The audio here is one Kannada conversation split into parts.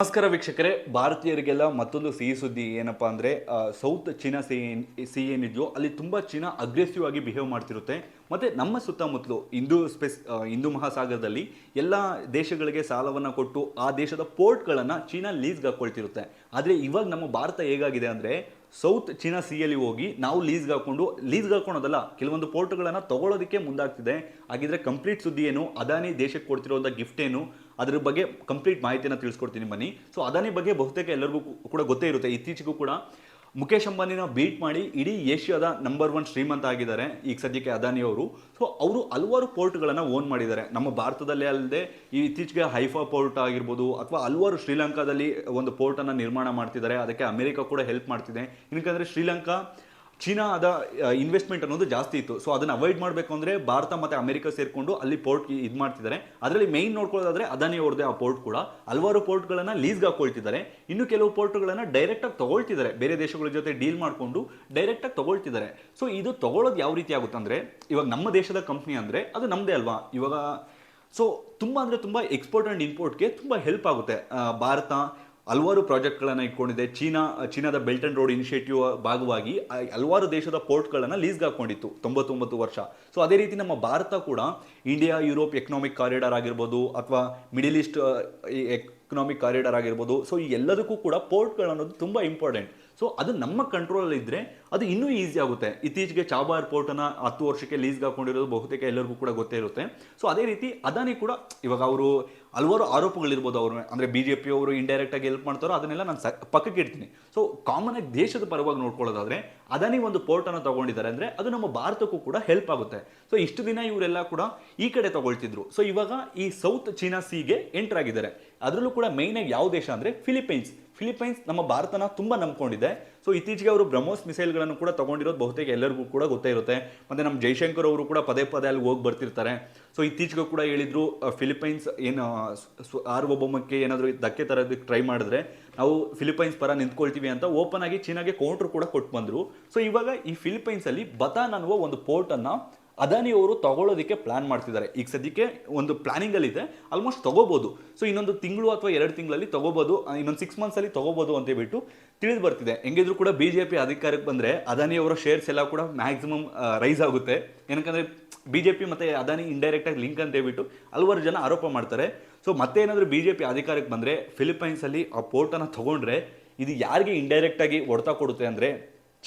ನಮಸ್ಕಾರ ವೀಕ್ಷಕರೇ, ಭಾರತೀಯರಿಗೆಲ್ಲ ಮತ್ತೊಂದು ಸಿಹಿ ಸುದ್ದಿ ಏನಪ್ಪಾ ಅಂದರೆ ಸೌತ್ ಚೀನಾ ಸಿ ಏನಿದೆಯೋ ಅಲ್ಲಿ ತುಂಬ ಚೀನಾ ಅಗ್ರೆಸಿವ್ ಆಗಿ ಬಿಹೇವ್ ಮಾಡ್ತಿರುತ್ತೆ. ಮತ್ತು ನಮ್ಮ ಸುತ್ತಮುತ್ತಲು ಹಿಂದೂ ಮಹಾಸಾಗರದಲ್ಲಿ ಎಲ್ಲ ದೇಶಗಳಿಗೆ ಸಾಲವನ್ನು ಕೊಟ್ಟು ಆ ದೇಶದ ಪೋರ್ಟ್ಗಳನ್ನು ಚೀನಾ ಲೀಸ್ಗೆ ಹಾಕ್ಕೊಳ್ತಿರುತ್ತೆ. ಆದರೆ ಇವಾಗ ನಮ್ಮ ಭಾರತ ಹೇಗಾಗಿದೆ ಅಂದರೆ ಸೌತ್ ಚೀನಾ ಸಿಯಲ್ಲಿ ಹೋಗಿ ನಾವು ಲೀಸ್ಗೆ ಹಾಕೋಣೋದಲ್ಲ, ಕೆಲವೊಂದು ಪೋರ್ಟ್ಗಳನ್ನು ತಗೊಳ್ಳೋದಕ್ಕೆ ಮುಂದಾಗ್ತಿದೆ. ಹಾಗಿದ್ರೆ ಕಂಪ್ಲೀಟ್ ಸುದ್ದಿ ಏನು, ಅದಾನಿ ದೇಶಕ್ಕೆ ಕೊಡ್ತಿರೋಂಥ ಗಿಫ್ಟ್ ಏನು, ಅದ್ರ ಬಗ್ಗೆ ಕಂಪ್ಲೀಟ್ ಮಾಹಿತಿನ ತಿಳಿಸ್ಕೊಡ್ತೀನಿ ಬನ್ನಿ. ಸೊ ಅದಾನಿ ಬಗ್ಗೆ ಬಹುತೇಕ ಎಲ್ಲರಿಗೂ ಕೂಡ ಗೊತ್ತೇ ಇರುತ್ತೆ. ಇತ್ತೀಚೆಗೂ ಕೂಡ ಮುಖೇಶ್ ಅಂಬಾನಿನ ಬೀಟ್ ಮಾಡಿ ಇಡೀ ಏಷ್ಯಾದ ನಂಬರ್ 1 ಶ್ರೀಮಂತ ಆಗಿದ್ದಾರೆ ಈಗ ಸದ್ಯಕ್ಕೆ ಅದಾನಿ ಅವರು. ಸೊ ಅವರು ಹಲವಾರು ಪೋರ್ಟ್ಗಳನ್ನು ಓನ್ ಮಾಡಿದ್ದಾರೆ ನಮ್ಮ ಭಾರತದಲ್ಲೇ ಅಲ್ಲದೆ. ಈ ಇತ್ತೀಚೆಗೆ ಹೈಫಾ ಪೋರ್ಟ್ ಆಗಿರ್ಬೋದು ಅಥವಾ ಹಲವಾರು ಶ್ರೀಲಂಕಾದಲ್ಲಿ ಒಂದು ಪೋರ್ಟನ್ನು ನಿರ್ಮಾಣ ಮಾಡ್ತಿದ್ದಾರೆ. ಅದಕ್ಕೆ ಅಮೆರಿಕ ಕೂಡ ಹೆಲ್ಪ್ ಮಾಡ್ತಿದೆ. ಏನಕ್ಕಂದರೆ ಶ್ರೀಲಂಕಾ ಚೀನಾದ ಇನ್ವೆಸ್ಟ್ಮೆಂಟ್ ಅನ್ನೋದು ಜಾಸ್ತಿ ಇತ್ತು. ಸೊ ಅದನ್ನು ಅವಾಯ್ಡ್ ಮಾಡಬೇಕು ಅಂದರೆ ಭಾರತ ಮತ್ತು ಅಮೆರಿಕ ಸೇರಿಕೊಂಡು ಅಲ್ಲಿ ಪೋರ್ಟ್ ಇದು ಮಾಡ್ತಿದ್ದಾರೆ. ಅದರಲ್ಲಿ ಮೈನ್ ನೋಡ್ಕೊಳ್ಳೋದಾದ್ರೆ ಅದಾನಿ ಅವ್ರದ್ದೇ ಆ ಪೋರ್ಟ್ ಕೂಡ ಹಲವಾರು ಪೋರ್ಟ್ಗಳನ್ನು ಲೀಸ್ಗೆ ಹಾಕೊಳ್ತಿದ್ದಾರೆ. ಇನ್ನು ಕೆಲವು ಪೋರ್ಟ್ಗಳನ್ನು ಡೈರೆಕ್ಟಾಗಿ ತಗೊಳ್ತಿದ್ದಾರೆ, ಬೇರೆ ದೇಶಗಳ ಜೊತೆ ಡೀಲ್ ಮಾಡಿಕೊಂಡು ಡೈರೆಕ್ಟಾಗಿ ತಗೊಳ್ತಿದ್ದಾರೆ. ಸೊ ಇದು ತಗೊಳ್ಳೋದು ಯಾವ ರೀತಿ ಆಗುತ್ತೆ ಅಂದರೆ, ಇವಾಗ ನಮ್ಮ ದೇಶದ ಕಂಪ್ನಿ ಅಂದರೆ ಅದು ನಮ್ಮದೇ ಅಲ್ವಾ ಇವಾಗ. ಸೊ ತುಂಬ ಅಂದರೆ ತುಂಬ ಎಕ್ಸ್ಪೋರ್ಟ್ ಆ್ಯಂಡ್ ಇಂಪೋರ್ಟ್ಗೆ ತುಂಬ ಹೆಲ್ಪ್ ಆಗುತ್ತೆ. ಭಾರತ ಹಲವಾರು ಪ್ರಾಜೆಕ್ಟ್ಗಳನ್ನು ಇಟ್ಕೊಂಡಿದೆ. ಚೀನಾದ ಬೆಲ್ಟ್ ಆ್ಯಂಡ್ ರೋಡ್ ಇನಿಷಿಯೇಟಿವ್ ಭಾಗವಾಗಿ ಹಲವಾರು ದೇಶದ ಪೋರ್ಟ್ಗಳನ್ನು ಲೀಸ್ಗೆ ಹಾಕೊಂಡಿತ್ತು 99 ವರ್ಷ. ಸೊ ಅದೇ ರೀತಿ ನಮ್ಮ ಭಾರತ ಕೂಡ ಇಂಡಿಯಾ ಯುರೋಪ್ ಎಕನಾಮಿಕ್ ಕಾರಿಡಾರ್ ಆಗಿರ್ಬೋದು ಅಥವಾ ಮಿಡಿಲ್ ಈಸ್ಟ್ ಎಕನಾಮಿಕ್ ಕಾರಿಡಾರ್ ಆಗಿರ್ಬೋದು. ಸೊ ಈ ಎಲ್ಲದಕ್ಕೂ ಕೂಡ ಪೋರ್ಟ್ಗಳು ಅನ್ನೋದು ತುಂಬ ಇಂಪಾರ್ಟೆಂಟ್. ಸೊ ಅದು ನಮ್ಮ ಕಂಟ್ರೋಲಲ್ಲಿ ಇದ್ದರೆ ಅದು ಇನ್ನೂ ಈಸಿ ಆಗುತ್ತೆ. ಇತ್ತೀಚೆಗೆ ಚಾಬಾರ್ ಪೋರ್ಟನ್ನು 10 ವರ್ಷಕ್ಕೆ ಲೀಸ್ಗೆ ಹಾಕೊಂಡಿರೋದು ಬಹುತೇಕ ಎಲ್ಲರಿಗೂ ಕೂಡ ಗೊತ್ತೇ ಇರುತ್ತೆ. ಸೊ ಅದೇ ರೀತಿ ಅದಾನಿ ಕೂಡ ಇವಾಗ ಅವರು ಹಲವಾರು ಆರೋಪಗಳಿರ್ಬೋದು ಅವರು, ಅಂದರೆ BJP ಅವರು ಇಂಡೈರೆಕ್ಟಾಗಿ ಹೆಲ್ಪ್ ಮಾಡ್ತಾರೋ ಅದನ್ನೆಲ್ಲ ನಾನು ಪಕ್ಕಕ್ಕೆ ಇಡ್ತೀನಿ. ಸೊ ಕಾಮನ್ ಆಗಿ ದೇಶದ ಪರವಾಗಿ ನೋಡ್ಕೊಳ್ಳೋದಾದ್ರೆ ಅದಾನಿ ಒಂದು ಪೋರ್ಟನ್ನು ತಗೊಂಡಿದ್ದಾರೆ ಅಂದರೆ ಅದು ನಮ್ಮ ಭಾರತಕ್ಕೂ ಕೂಡ ಹೆಲ್ಪ್ ಆಗುತ್ತೆ. ಸೊ ಇಷ್ಟು ದಿನ ಇವರೆಲ್ಲ ಕೂಡ ಈ ಕಡೆ ತಗೊಳ್ತಿದ್ರು. ಸೊ ಇವಾಗ ಈ ಸೌತ್ ಚೀನಾ ಸಿಗೆ ಎಂಟರ್ ಆಗಿದ್ದಾರೆ. ಅದರಲ್ಲೂ ಕೂಡ ಮೇಯ್ನಾಗಿ ಯಾವ ದೇಶ ಅಂದರೆ ಫಿಲಿಪೈನ್ಸ್ ನಮ್ಮ ಭಾರತನ ತುಂಬ ನಂಬ್ಕೊಂಡಿದೆ. ಸೊ ಇತ್ತೀಚೆಗೆ ಅವರು ಬ್ರಹ್ಮೋಸ್ ಮಿಸೈಲ್ಗಳನ್ನು ಕೂಡ ತಗೊಂಡಿರೋದು ಬಹುತೇಕ ಎಲ್ಲರಿಗೂ ಕೂಡ ಗೊತ್ತೇ ಇರುತ್ತೆ. ಮತ್ತು ನಮ್ಮ ಜೈಶಂಕರ್ ಅವರು ಕೂಡ ಪದೇ ಅಲ್ಲಿ ಹೋಗಿ ಬರ್ತಿರ್ತಾರೆ. ಸೊ ಇತ್ತೀಚೆಗೆ ಕೂಡ ಹೇಳಿದ್ರು ಫಿಲಿಪೈನ್ಸ್ ಏನು ಸಾರ್ವಭೌಮಕ್ಕೆ ಏನಾದರೂ ಧಕ್ಕೆ ತರೋದಕ್ಕೆ ಟ್ರೈ ಮಾಡಿದ್ರೆ ನಾವು ಫಿಲಿಪೈನ್ಸ್ ಪರ ನಿಂತ್ಕೊಳ್ತೀವಿ ಅಂತ ಓಪನ್ ಆಗಿ ಚೀನಾಗೆ ಕೌಂಟರ್ ಕೂಡ ಕೊಟ್ಟು ಬಂದರು. ಸೊ ಇವಾಗ ಈ ಫಿಲಿಪೈನ್ಸಲ್ಲಿ ಬತಾನ್ ಅನ್ನುವ ಒಂದು ಪೋರ್ಟನ್ನು ಅದಾನಿ ಅವರು ತಗೊಳ್ಳೋದಕ್ಕೆ ಪ್ಲಾನ್ ಮಾಡ್ತಿದ್ದಾರೆ. ಈಗ ಸದ್ಯಕ್ಕೆ ಒಂದು ಪ್ಲಾನಿಂಗಲ್ಲಿದೆ, ಆಲ್ಮೋಸ್ಟ್ ತಗೋಬೋದು. ಸೊ ಇನ್ನೊಂದು ತಿಂಗಳು ಅಥವಾ 2 ತಿಂಗಳಲ್ಲಿ ತಗೋಬೋದು, ಇನ್ನೊಂದು 6 ಮಂತ್ಸಲ್ಲಿ ತಗೋಬೋದು ಅಂತ ಹೇಳ್ಬಿಟ್ಟು ತಿಳಿದು ಬರ್ತಿದೆ. ಹೆಂಗಿದ್ರು ಕೂಡ BJP ಅಧಿಕಾರಕ್ಕೆ ಬಂದರೆ ಅದಾನಿ ಅವರ ಶೇರ್ಸ್ ಎಲ್ಲ ಕೂಡ ಮ್ಯಾಕ್ಸಿಮಮ್ ರೈಸ್ ಆಗುತ್ತೆ. ಏನಕ್ಕಂದರೆ BJP ಮತ್ತು ಅದಾನಿ ಇಂಡೈರೆಕ್ಟಾಗಿ ಲಿಂಕ್ ಅಂತ ಹೇಳ್ಬಿಟ್ಟು ಹಲವಾರು ಜನ ಆರೋಪ ಮಾಡ್ತಾರೆ. ಸೊ ಮತ್ತೆ ಏನಾದರೂ BJP ಅಧಿಕಾರಕ್ಕೆ ಬಂದರೆ ಫಿಲಿಪೈನ್ಸಲ್ಲಿ ಆ ಪೋರ್ಟನ್ನು ತಗೊಂಡ್ರೆ ಇದು ಯಾರಿಗೆ ಇಂಡೈರೆಕ್ಟಾಗಿ ಹೊಡೆತ ಕೊಡುತ್ತೆ ಅಂದರೆ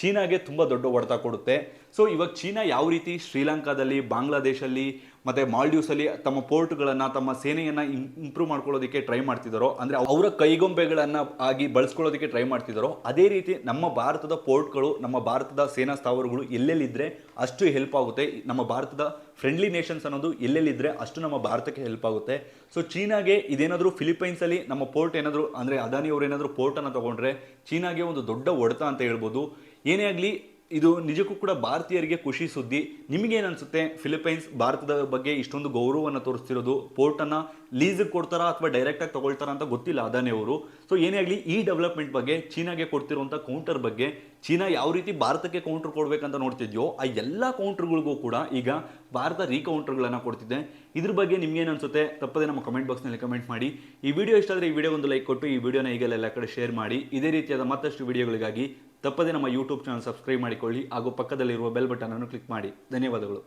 ಚೀನಾಗೆ ತುಂಬ ದೊಡ್ಡ ಹೊಡೆತ ಕೊಡುತ್ತೆ. ಸೊ ಇವಾಗ ಚೀನಾ ಯಾವ ರೀತಿ ಶ್ರೀಲಂಕಾದಲ್ಲಿ, ಬಾಂಗ್ಲಾದೇಶಲ್ಲಿ ಮತ್ತು ಮಾಲ್ಡೀವ್ಸಲ್ಲಿ ತಮ್ಮ ಪೋರ್ಟ್ಗಳನ್ನು, ತಮ್ಮ ಸೇನೆಯನ್ನು ಇಂಪ್ರೂವ್ ಮಾಡ್ಕೊಳ್ಳೋದಕ್ಕೆ ಟ್ರೈ ಮಾಡ್ತಿದ್ದಾರೋ, ಅಂದರೆ ಅವರ ಕೈಗೊಂಬೆಗಳನ್ನು ಆಗಿ ಬಳಸ್ಕೊಳ್ಳೋದಕ್ಕೆ ಟ್ರೈ ಮಾಡ್ತಿದ್ದಾರೋ, ಅದೇ ರೀತಿ ನಮ್ಮ ಭಾರತದ ಪೋರ್ಟ್ಗಳು, ನಮ್ಮ ಭಾರತದ ಸೇನಾ ಸ್ಥಾವರಗಳು ಎಲ್ಲೆಲ್ಲಿದ್ದರೆ ಅಷ್ಟು ಹೆಲ್ಪ್ ಆಗುತ್ತೆ. ನಮ್ಮ ಭಾರತದ ಫ್ರೆಂಡ್ಲಿ ನೇಷನ್ಸ್ ಅನ್ನೋದು ಎಲ್ಲೆಲ್ಲಿದ್ದರೆ ಅಷ್ಟು ನಮ್ಮ ಭಾರತಕ್ಕೆ ಹೆಲ್ಪ್ ಆಗುತ್ತೆ. ಸೊ ಚೀನಾಗೆ ಇದೇನಾದರೂ ಫಿಲಿಪೈನ್ಸಲ್ಲಿ ನಮ್ಮ ಪೋರ್ಟ್ ಏನಾದರೂ ಅಂದರೆ ಅದಾನಿ ಅವರು ಏನಾದರೂ ಪೋರ್ಟನ್ನು ತೊಗೊಂಡ್ರೆ ಚೀನಾಗೆ ಒಂದು ದೊಡ್ಡ ಹೊಡೆತ ಅಂತ ಹೇಳ್ಬೋದು. ಏನೇ ಆಗಲಿ ಇದು ನಿಜಕ್ಕೂ ಕೂಡ ಭಾರತೀಯರಿಗೆ ಖುಷಿ ಸುದ್ದಿ. ನಿಮಗೇನು ಅನಿಸುತ್ತೆ? ಫಿಲಿಪೈನ್ಸ್ ಭಾರತದ ಬಗ್ಗೆ ಇಷ್ಟೊಂದು ಗೌರವವನ್ನು ತೋರಿಸ್ತಿರೋದು, ಪೋರ್ಟನ್ನು ಲೀಸಿಗೆ ಕೊಡ್ತಾರಾ ಅಥವಾ ಡೈರೆಕ್ಟಾಗಿ ತಗೊಳ್ತಾರಾ ಅಂತ ಗೊತ್ತಿಲ್ಲ ಅದಾನಿ ಅವರು. ಸೊ ಏನೇ ಆಗಲಿ ಈ ಡೆವಲಪ್ಮೆಂಟ್ ಬಗ್ಗೆ, ಚೀನಾಗೆ ಕೊಡ್ತಿರುವಂಥ ಕೌಂಟರ್ ಬಗ್ಗೆ, ಚೀನಾ ಯಾವ ರೀತಿ ಭಾರತಕ್ಕೆ ಕೌಂಟರ್ ಕೊಡಬೇಕಂತ ನೋಡ್ತಿದ್ಯೋ ಆ ಎಲ್ಲ ಕೌಂಟರ್ಗಳಿಗೂ ಕೂಡ ಈಗ ಭಾರತ ರೀಕೌಂಟರ್ಗಳನ್ನು ಕೊಡ್ತಿದೆ. ಇದ್ರ ಬಗ್ಗೆ ನಿಮ್ಗೇನು ಅನಿಸುತ್ತೆ? ತಪ್ಪದೆ ನಮ್ಮ ಕಮೆಂಟ್ ಬಾಕ್ಸ್ನಲ್ಲಿ ಕಮೆಂಟ್ ಮಾಡಿ. ಈ ವಿಡಿಯೋ ಇಷ್ಟ ಆದರೆ ಈ ವಿಡಿಯೋ ಒಂದು ಲೈಕ್ ಕೊಟ್ಟು ಈ ವಿಡಿಯೋನ ಈಗಲೇ ಎಲ್ಲ ಕಡೆ ಶೇರ್ ಮಾಡಿ. ಇದೇ ರೀತಿಯಾದ ಮತ್ತಷ್ಟು ವಿಡಿಯೋಗಳಿಗಾಗಿ ತಪ್ಪದೆ ನಮ್ಮ ಯೂಟ್ಯೂಬ್ ಚಾನಲ್ ಸಬ್ಸ್ಕ್ರೈಬ್ ಮಾಡಿಕೊಳ್ಳಿ ಹಾಗೂ ಪಕ್ಕದಲ್ಲಿರುವ ಬೆಲ್ ಬಟನ್ ಅನ್ನು ಕ್ಲಿಕ್ ಮಾಡಿ. ಧನ್ಯವಾದಗಳು.